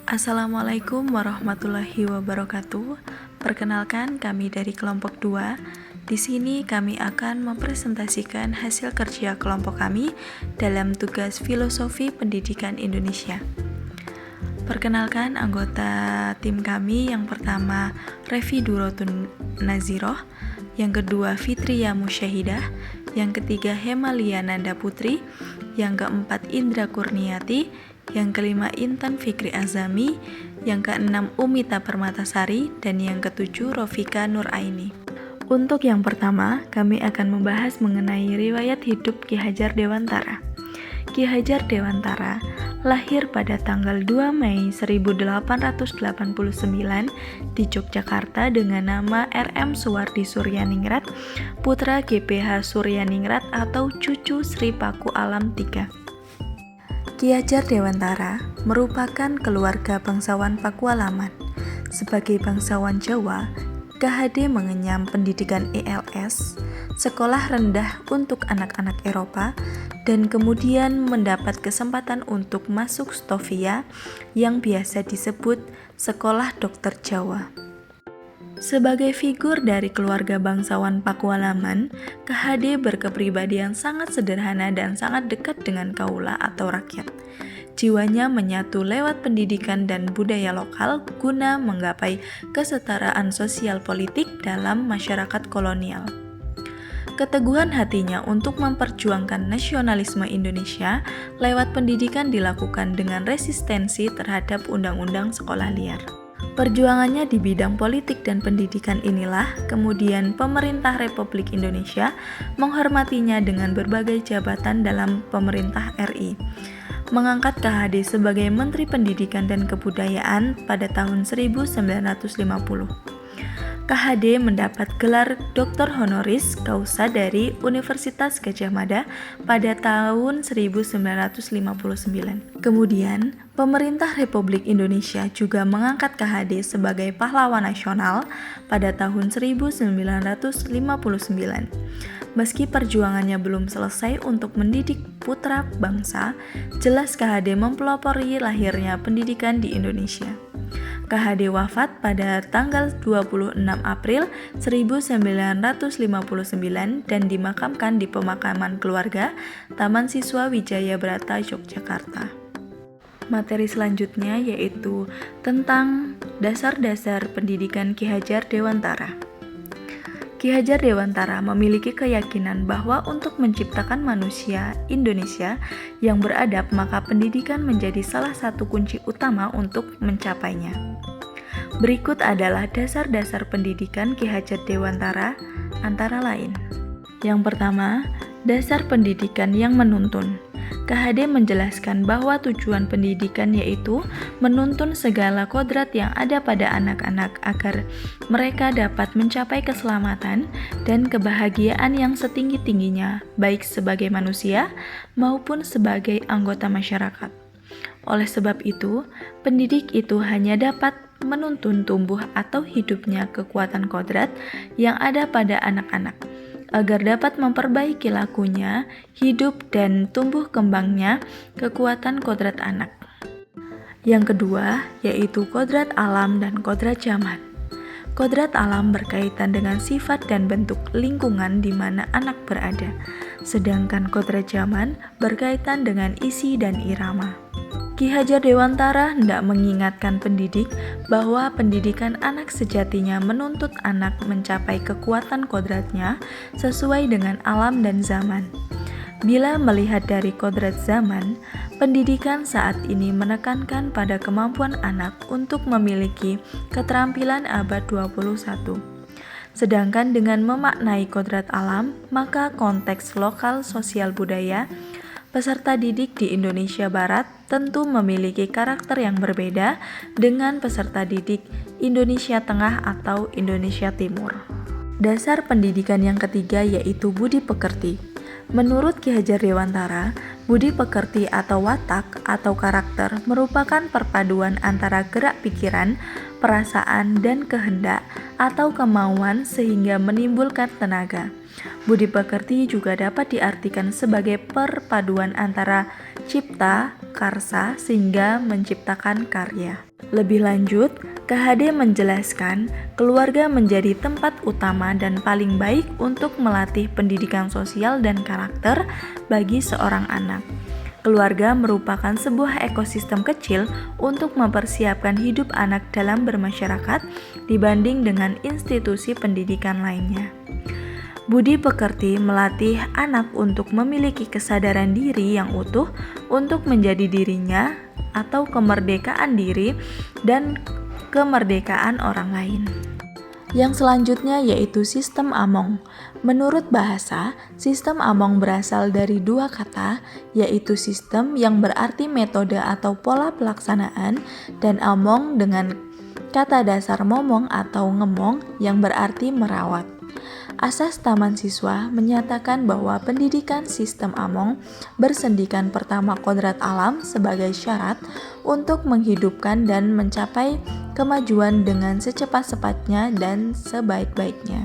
Assalamualaikum warahmatullahi wabarakatuh. Perkenalkan, kami dari kelompok 2. Di sini kami akan mempresentasikan hasil kerja kelompok kami dalam tugas Filosofi Pendidikan Indonesia. Perkenalkan anggota tim kami, yang pertama Revi Durotun Naziroh, yang kedua Fitria Musyahidah, yang ketiga Hemalia Nanda Putri, yang keempat Indra Kurniati, yang kelima Intan Fikri Azami, yang keenam Umita Permatasari, dan yang ketujuh Rofika Nuraini. Untuk yang pertama, kami akan membahas mengenai riwayat hidup Ki Hajar Dewantara. Ki Hajar Dewantara lahir pada tanggal 2 Mei 1889 di Yogyakarta dengan nama R.M. Suwardi Suryaningrat, putra GPH Suryaningrat atau cucu Sri Paku Alam III. Ki Hajar Dewantara merupakan keluarga bangsawan Pakualaman. Sebagai bangsawan Jawa, KHD mengenyam pendidikan ELS, sekolah rendah untuk anak-anak Eropa, dan kemudian mendapat kesempatan untuk masuk Stovia yang biasa disebut Sekolah Dokter Jawa. Sebagai figur dari keluarga bangsawan Pakualaman, KHD berkepribadian sangat sederhana dan sangat dekat dengan kaula atau rakyat. Jiwanya menyatu lewat pendidikan dan budaya lokal guna menggapai kesetaraan sosial politik dalam masyarakat kolonial. Keteguhan hatinya untuk memperjuangkan nasionalisme Indonesia lewat pendidikan dilakukan dengan resistensi terhadap undang-undang sekolah liar. Perjuangannya di bidang politik dan pendidikan inilah kemudian pemerintah Republik Indonesia menghormatinya dengan berbagai jabatan dalam pemerintah RI. Mengangkat KHD sebagai Menteri Pendidikan dan Kebudayaan pada tahun 1950. KHD mendapat gelar Dr. Honoris Causa dari Universitas Gadjah Mada pada tahun 1959. Kemudian, pemerintah Republik Indonesia juga mengangkat KHD sebagai pahlawan nasional pada tahun 1959. Meski perjuangannya belum selesai untuk mendidik putra bangsa, jelas KHD mempelopori lahirnya pendidikan di Indonesia. KHD wafat pada tanggal 26 April 1959 dan dimakamkan di pemakaman keluarga Taman Siswa Wijaya Brata, Yogyakarta. Materi selanjutnya yaitu tentang dasar-dasar pendidikan Ki Hajar Dewantara. Ki Hajar Dewantara memiliki keyakinan bahwa untuk menciptakan manusia Indonesia yang beradab, maka pendidikan menjadi salah satu kunci utama untuk mencapainya. Berikut adalah dasar-dasar pendidikan Ki Hajar Dewantara antara lain. Yang pertama, dasar pendidikan yang menuntun. KHD menjelaskan bahwa tujuan pendidikan yaitu menuntun segala kodrat yang ada pada anak-anak agar mereka dapat mencapai keselamatan dan kebahagiaan yang setinggi-tingginya, baik sebagai manusia maupun sebagai anggota masyarakat. Oleh sebab itu, pendidik itu hanya dapat menuntun tumbuh atau hidupnya kekuatan kodrat yang ada pada anak-anak, agar dapat memperbaiki lakunya, hidup dan tumbuh kembangnya kekuatan kodrat anak. Yang kedua, yaitu kodrat alam dan kodrat zaman. Kodrat alam berkaitan dengan sifat dan bentuk lingkungan di mana anak berada, sedangkan kodrat zaman berkaitan dengan isi dan irama. Ki Hajar Dewantara hendak mengingatkan pendidik bahwa pendidikan anak sejatinya menuntut anak mencapai kekuatan kodratnya sesuai dengan alam dan zaman. Bila melihat dari kodrat zaman, pendidikan saat ini menekankan pada kemampuan anak untuk memiliki keterampilan abad 21. Sedangkan dengan memaknai kodrat alam, maka konteks lokal sosial budaya peserta didik di Indonesia Barat tentu memiliki karakter yang berbeda dengan peserta didik Indonesia Tengah atau Indonesia Timur. Dasar pendidikan yang ketiga yaitu budi pekerti. Menurut Ki Hajar Dewantara, budi pekerti atau watak atau karakter merupakan perpaduan antara gerak pikiran, perasaan, dan kehendak atau kemauan sehingga menimbulkan tenaga. Budi pekerti juga dapat diartikan sebagai perpaduan antara cipta, karsa, sehingga menciptakan karya. Lebih lanjut, KHD menjelaskan keluarga menjadi tempat utama dan paling baik untuk melatih pendidikan sosial dan karakter bagi seorang anak. Keluarga merupakan sebuah ekosistem kecil untuk mempersiapkan hidup anak dalam bermasyarakat dibanding dengan institusi pendidikan lainnya. Budi pekerti melatih anak untuk memiliki kesadaran diri yang utuh untuk menjadi dirinya atau kemerdekaan diri dan kemerdekaan orang lain. Yang selanjutnya yaitu sistem Among. Menurut bahasa, sistem Among berasal dari dua kata, yaitu sistem yang berarti metode atau pola pelaksanaan dan Among dengan kata dasar momong atau ngemong yang berarti merawat. Asas Taman Siswa menyatakan bahwa pendidikan sistem Among bersendikan pertama kodrat alam sebagai syarat untuk menghidupkan dan mencapai kemajuan dengan secepat-cepatnya dan sebaik-baiknya.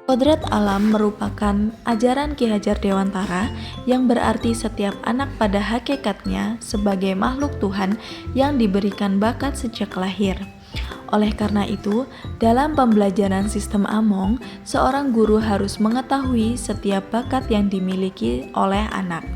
Kodrat alam merupakan ajaran Ki Hajar Dewantara yang berarti setiap anak pada hakikatnya sebagai makhluk Tuhan yang diberikan bakat sejak lahir. Oleh karena itu, dalam pembelajaran sistem Among, seorang guru harus mengetahui setiap bakat yang dimiliki oleh anak.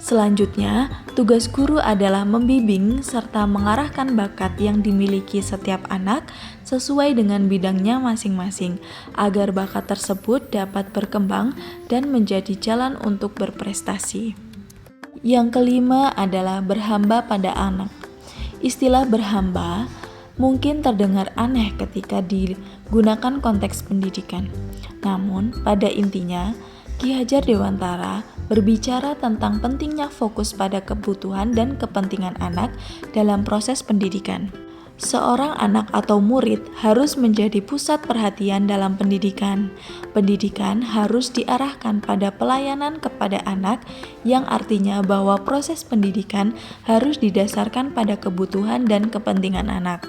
Selanjutnya, tugas guru adalah membimbing serta mengarahkan bakat yang dimiliki setiap anak sesuai dengan bidangnya masing-masing, agar bakat tersebut dapat berkembang dan menjadi jalan untuk berprestasi. Yang kelima adalah berhamba pada anak. Istilah berhamba mungkin terdengar aneh ketika digunakan konteks pendidikan. Namun, pada intinya, Ki Hajar Dewantara berbicara tentang pentingnya fokus pada kebutuhan dan kepentingan anak dalam proses pendidikan. Seorang anak atau murid harus menjadi pusat perhatian dalam pendidikan. Pendidikan harus diarahkan pada pelayanan kepada anak, yang artinya bahwa proses pendidikan harus didasarkan pada kebutuhan dan kepentingan anak.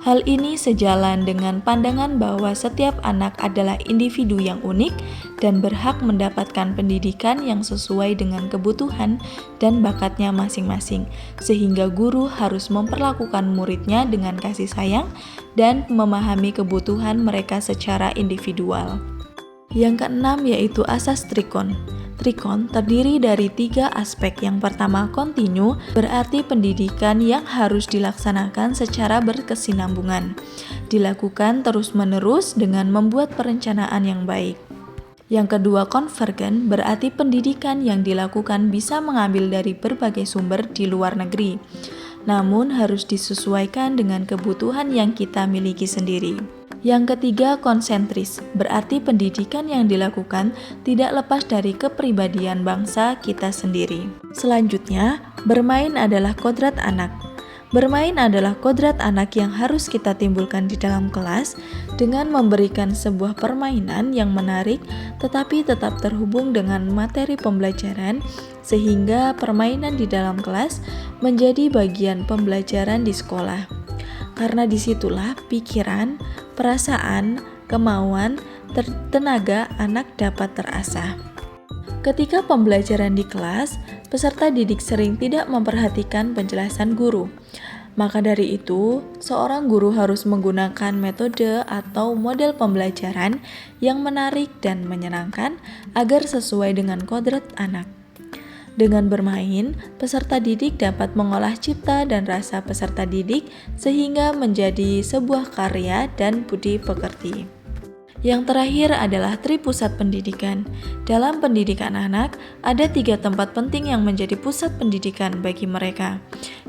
Hal ini sejalan dengan pandangan bahwa setiap anak adalah individu yang unik dan berhak mendapatkan pendidikan yang sesuai dengan kebutuhan dan bakatnya masing-masing, sehingga guru harus memperlakukan muridnya dengan kasih sayang dan memahami kebutuhan mereka secara individual. Yang keenam yaitu asas Trikon. Trikon terdiri dari 3 aspek. Yang pertama, kontinu, berarti pendidikan yang harus dilaksanakan secara berkesinambungan, dilakukan terus-menerus dengan membuat perencanaan yang baik. Yang kedua, konvergen, berarti pendidikan yang dilakukan bisa mengambil dari berbagai sumber di luar negeri, namun harus disesuaikan dengan kebutuhan yang kita miliki sendiri. Yang ketiga, konsentris, berarti pendidikan yang dilakukan tidak lepas dari kepribadian bangsa kita sendiri. Selanjutnya, bermain adalah kodrat anak. Bermain adalah kodrat anak yang harus kita timbulkan di dalam kelas dengan memberikan sebuah permainan yang menarik tetapi tetap terhubung dengan materi pembelajaran, sehingga permainan di dalam kelas menjadi bagian pembelajaran di sekolah. Karena disitulah pikiran, perasaan, kemauan, tenaga anak dapat terasah. Ketika pembelajaran di kelas, peserta didik sering tidak memperhatikan penjelasan guru. Maka dari itu, seorang guru harus menggunakan metode atau model pembelajaran yang menarik dan menyenangkan agar sesuai dengan kodrat anak. Dengan bermain, peserta didik dapat mengolah cipta dan rasa peserta didik sehingga menjadi sebuah karya dan budi pekerti. Yang terakhir adalah tripusat pendidikan. Dalam pendidikan anak, ada 3 tempat penting yang menjadi pusat pendidikan bagi mereka.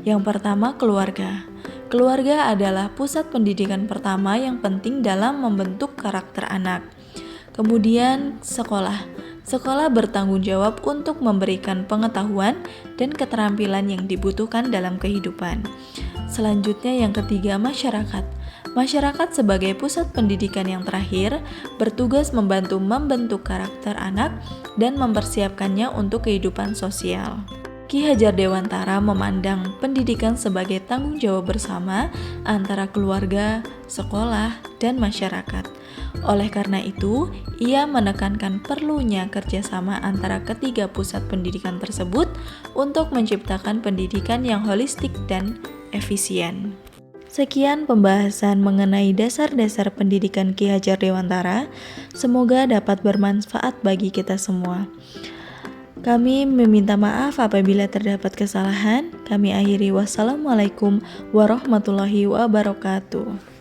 Yang pertama, keluarga. Keluarga adalah pusat pendidikan pertama yang penting dalam membentuk karakter anak. Kemudian, sekolah. Sekolah bertanggung jawab untuk memberikan pengetahuan dan keterampilan yang dibutuhkan dalam kehidupan. Selanjutnya yang ketiga, masyarakat. Masyarakat sebagai pusat pendidikan yang terakhir bertugas membantu membentuk karakter anak dan mempersiapkannya untuk kehidupan sosial. Ki Hajar Dewantara memandang pendidikan sebagai tanggung jawab bersama antara keluarga, sekolah, dan masyarakat. Oleh karena itu, ia menekankan perlunya kerjasama antara ketiga pusat pendidikan tersebut untuk menciptakan pendidikan yang holistik dan efisien. Sekian pembahasan mengenai dasar-dasar pendidikan Ki Hajar Dewantara. Semoga dapat bermanfaat bagi kita semua. Kami meminta maaf apabila terdapat kesalahan. Kami akhiri, wassalamualaikum warahmatullahi wabarakatuh.